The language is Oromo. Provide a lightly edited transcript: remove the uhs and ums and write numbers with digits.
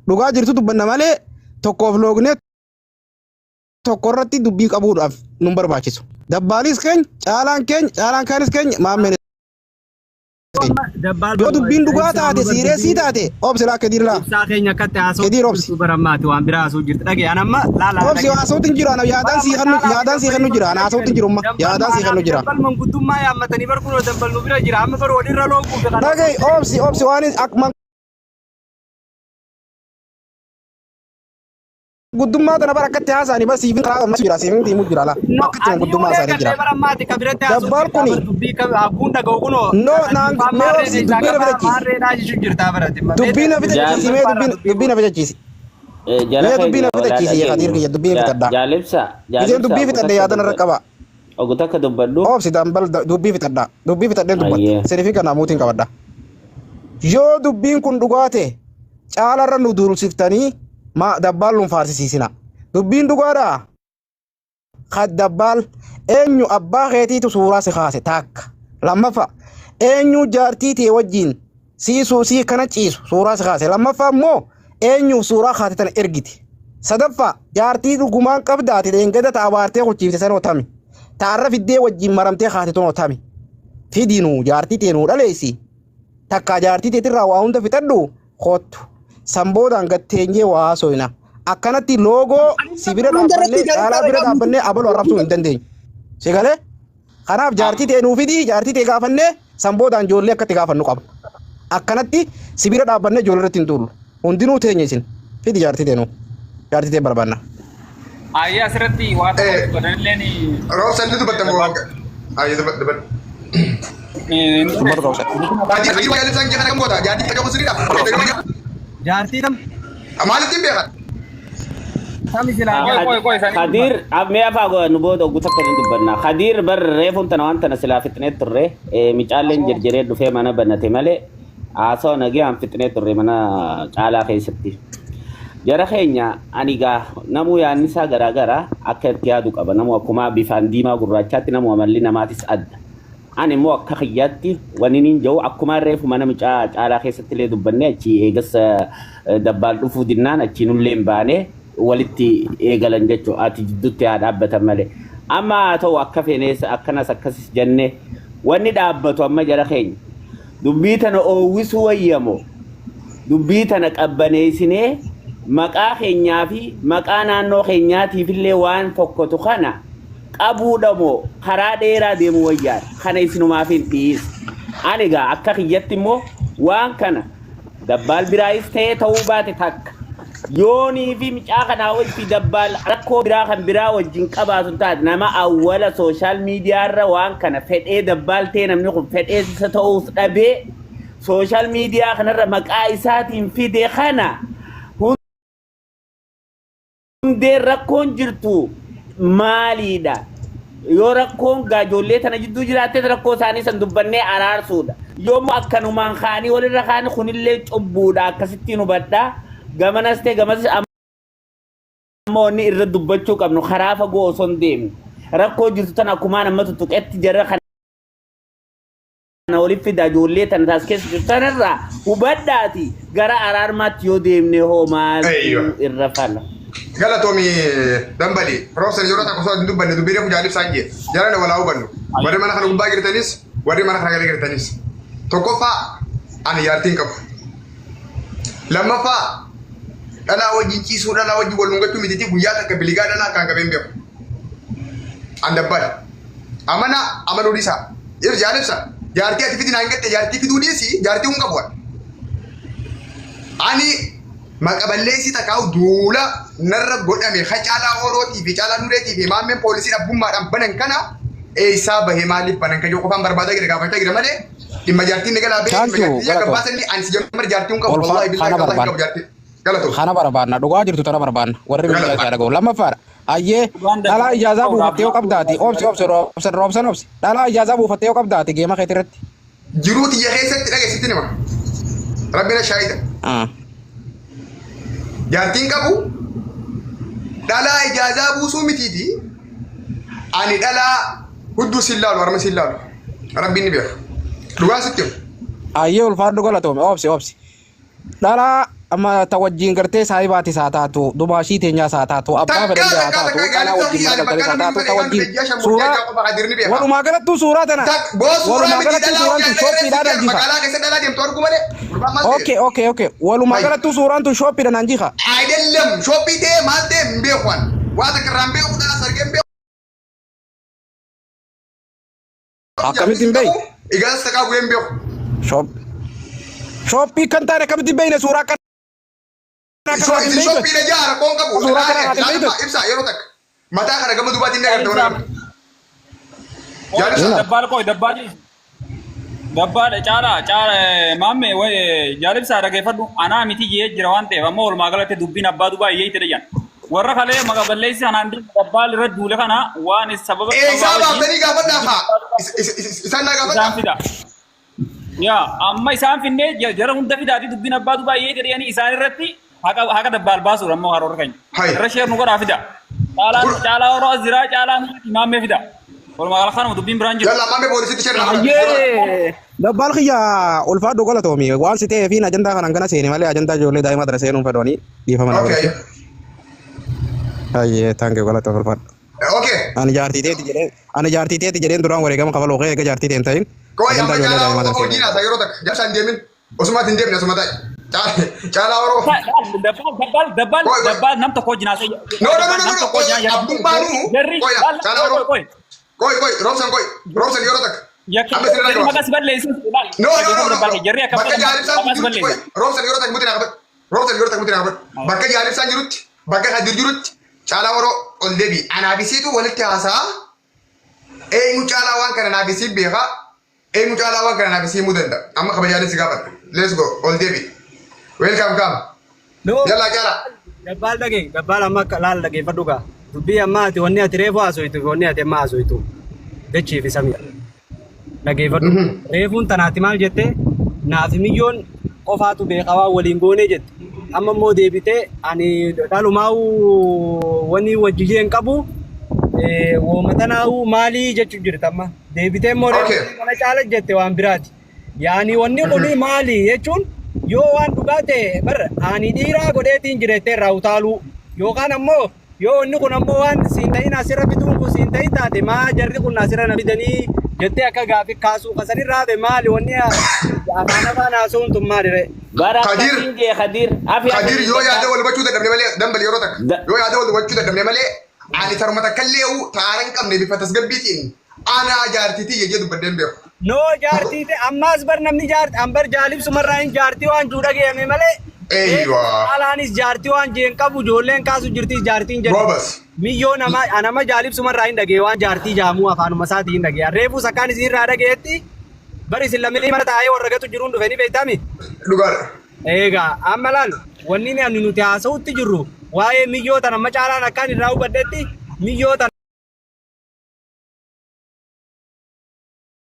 dhugaa jirtu dubbanna malee tokkoof loogne tokkorratti dubbii qabuudhaaf nun barbaachisu. Dabbaalis keenya caalaan kaanis keenya maammeen yoo dubbiin dhugaa taate siireessii taate obsi laa kedir laa ibsaa keenya akkatti haasoo kedir obsi barammaati waan biraa haasoo jirti dhagee anamma laala obsi haasootiin jira ana yaadaan sii kennu jira ana haasootiin jirumma yaadaan sii kennu jira dabbal manguddummaa yaammatanii barkuun dabbal nu bira jira amma bar walirra looguuf dhagee obsi waan akka guddummaa tana bara akkatti haasa'anii bas siifin karaa ammas jira siifin tiimuu jira laa akkatti guddummaa isaanii jira dabbal kuni no naan mee obsi dubbii na fitachiisi mee dubbii na fitachiisi mee dubbii na fitachiisi Kadir kiyya dubbii fitadha iseen dubbii fitadha yaadan irra qaba Ogutaka dubbadhu obsi dambal dubbii fitadheen dubbadha sirriifi kana muutiin qabadha yoo dubbiin kun dhugaate caalarra nu duulsiftanii ma dabbal nun faarsisiisina dubbiin dhugaadha kad dabbal eenyu abbaa keetiitu suuraa si kaase takka lammaffaa eenyu jaartii tee wajjin sii kana ciisu suuraa si kaase lammaffaa immoo eenyu suuraa kaate tana ergiti sadaffaa jaartii dhugumaan qabdaati dheengada ta'a baartee kuchiifte san otami taarra fiddee wajjin maramtee kaate tun otami fidinu jaartii tee nuu dhaleessi takka jaartii teetirraa waa hunda fixadhu kottu samboodaan gatteenyee waa haasoyna akkanatti loogoo si bira dhaabbannee caalaa bira dhaabbannee abaluu arrabsuu hin dandeenyu si galee kanaaf jaartii ta'e nuuf fidii jaartii ta'e gaafannee samboodaan ijoollee akkatti gaafannu qaba akkanatti si bira dhaabbannee ijoollee irratti hin tuullu hundinuu teenye isin fidi jaartii ta'e nuu jaartii ta'e barbaanna. Ayyaa asirratti waa ta'u godhanillee ni. Roobsan ni dubbatta moo ayyaa dubbatta. Jaartii waa yaalibsaan jee kana kan goota jaartii qabu sirriidha. Jaartii tam. Maalitti beekan? Kadir me afa nubodo ogutaka dubbanna Kadir bar reefun tana wantana sila fitne turre micaalleen jirjiree dhufee mana bannate malee haasoo nagee an fitne turre mana caalaa keessatti jara keenya anigaa namuu yaannisaa garaagara akka itti yaadu qaba namu akkuma bifaan diimaa gurraachaatti namu amalli namaatis adda ani immoo akka xiyyaatti waniniin jiru akkuma reefu mana micaa caalaa keessatti illee dubbanne achi eegas dabbaal dhufuu dinnaan achi nullee baane walitti eegalan jechuudha ati jidduutti haa dhaabbatan malee amma ta'u akka feenes akkanas akkasis jenne wanni dhaabbatu amma jara keenya dubbii tana oowwisuu wayyamoo dubbii tana qabbaneessinee maqaa keenyaa fi maqaa naannoo keenyaatiif illee waan tokkotu kana qabuudhamoo karaa dheeraa deemu wayyaan kana isinumaaf hin dhiis anigaa akka kiyyatti immoo waan kana dabbaal biraayis ta'ee ta'uu baate takka yoonii fi micaa kanaa wajji dabbaal rakkoo biraa kan biraa wajjin qabaatu taate nama awwala sooshaal miidiyaarra waan kana fedhee dabbaal ta'e namni kun fedhee isa ta'uus dhabee sooshaal miidiyaa kanarra maqaa isaatiin fide kana hundee rakkoon jirtu maaliidha yoo rakkoon gaajollee tana jidduu jiraatte rakkoo isaanii san dubbannee araarsuudha yoommoo akkanumaan kaanii walirra kaanii kunillee cubbuudha akkasittiin hubadhaa gamanas ta'e gamas ammoo inni irra dubbachuu qabnu karaa fagoo osoo hin deemne rakkoo jirtu tana akkuma nama tuttuqetti jarra kana waliif fida ijoollee tana taas keessa jirtu tanarraa hubadhaati gara araarmaatti yoo deemne hoo maal irra fala. Galatomi dambali professor Jorata ko so dubbanne dubire ko jalib sanje jarana wala ubannu wari mana kana gubba girtanis wari mana kana girtanis tokkofa an yartin kab lamma fa dala waji cisu dala waji wolungatu mititi guyata ka biliga dala kan kabembe andabbal amana amanu disa ir jalibsa jarti ati fitina ngette jarti fitu disi jarti un kabwa ani maqaballeessi takaaw duula narra godhame khacaalaa horootii fi caalaa nureetii fi maammeen poolisii dhabbummaadhaan banan kana eessaa bahee maaliif banan kan yoo qofaan barbaadaa gire gaafachaa gire malee dhimma jaartiin nagalaa bahee gabbaasanni ansi jammar jaartiin qabu wallahi billahi qabu jaartiin galatoo kana barbaanna dhugaa jirtu tana barbaanna warri miidiyaa isaa dhaga'u lammaffaa ayyee dhalaa ijaazaa buufattee yoo qabdaati obsi dhalaa ijaazaa buufattee yoo qabdaati geema keetii irratti jiruu xiyya keessatti dhageessitti nima rabbina shaahida jaartiin qabu dhalaa ijaazaa buusuu mitiiti ani dhalaa hudduu sillaalu harma sillaalu rabbiin ni beeku dhugaa sitti ayyee ulfaadhu galatoome obsi dhalaa amma tawajjin gartee saahibaati isaa taatu dubaashii teenyaa isaa taatu abbaa fedhan haa taatu qalaa wajjin gartee isaa taatu tawajjin suuraa walumaa galattuu suuraa tana walumaa galattuu suuraan tun shooppiidhaan anjiha okay walumaa galattuu suuraan tun shooppiidhaan anjiha አይደለም shoppii ta'e maal ta'e hin beekwan waa takka irraan beeku dhala sargeen beeku akkamittiin beeyi igaas takaa bu'een beeku shoppii kan taane akkamittiin beeyne suuraa kan shoppii na jaara koon qabu ibsa yeroo takka mataa kana gama dubaatiin ni agarta dabbal caala maamme way jaalibsaa dhageeffadhu anaa miti jee jira waan ta'eef ammoo walumaa galatti dubbiin abbaa dubaa iyyee itti dhayan warra kalee magaballeessi anaan dabbal irra duule kana waan sababa isaa baaftanii gaafadhaafa isaan naa gaafadhaa yaa amma isaan finnee jara hunda fidaati dubbiin abbaa dubaa iyyee itti dhayanii isaan irratti haqa dabbal baasuudha ammoo haroora keenya irra sheer nu godhaa fida caalaa warra aziraa caalaa maammee fida walumaa gala kanuma dubbiin biraan jiru yalla maammee poolisitti sheer dabbal kiyya ulfaadhu galatoomi waan si ta'eefiin ajandaa kanan kana seeni malee ajandaa ijoollee daa'ima dara seenuun fedhooni dhiifama na godhe hayyee taanke galatoo ulfaadhu ani jaartii teeti jedheen duraan wareegama kafaluu kee eega jaartii ta'een ta'in ajandaa ijoollee daa'ima dara seenuun diinaa yeroo takka jabsaan deemin osumaatti hin deemne osuma ta'e caalaa waroo dabbal nam tokko jinaasee no abbummaanuu caalaa waroo koy roobsan yeroo takka amma sinirraa gabaasa makas balleessin no bakka jaalibsaan jirutti koy roobsan yeroo takka mutiin haqabadhu bakka jaalibsaan jirutti bakka hadir jirutti caalaa waroo ol deebi anaafisiitu walitti haasaa eenyu caalaa waan kana naafisii beekaa eenyu caalaa waan kana naafisii himuu danda'a amma kabajaaleen si gaafadha let's go ol deebi welcome yalla caalaa dabbal amma laal dhageeffadhu gaa dubbii amma ati wanni ati reefu haasoytu wanni ati amma haasoytu dachii fi samii dhageeffadhu reefuun tanaati maal jette naafi miyyoon qofaatu beekawaa waliin goonee jette amma immoo deebitee ani dhalumaa'u wanni wajjijeen qabu woomatanaa'u maalii jechuu jirta amma deebitee immoo kana caala jette waan biraati yaani wanni kuni maalii jechuun yoo waan dhugaa ta'e barra ani dhiiraa godheetiin jireettee irraa utaaluu yookaan ammoo yoo inni kun ammoo waan siin ta'in asirra bituun kun siin ta'in taate maa jarri kun asirra na bidanii jettee akka gaafii kaasuu kasanirraa be maali wanni afaan haasa'uun tun maalire Kadir yoo yaada wal hubachuu dadhabne malee dambal yeroo takka yoo yaada wal hubachuu dadhabne malee ani taruma takka illee taara hin qabne bifa tasgabbiitiin ana jaartiitii jechee dubbadeen beeku. No jaartiite ammaas bar namni jaarti ambar jaalibsumarraa hin jaartii waan juu dhageeme malee alaanis jaartii waan jeen qabu ijoolleen kaasu jirtis jaartiin jedhu miyyoo nama jaalibsumarraa hin dhagee waan jaartii jaamuu afaanuma isaatii hin dhagee reefuu sakkaan isinirraa dhageetti bari isin lammiilee mana taa'ee warra gatu jiruun dhufanii beektami. Dhugaadha. Egaa amma laal wanni nuti haasa'utti jirru waa'ee miyyoo tana amma caalaan akkaan irraa hubadhetti miyyoo tana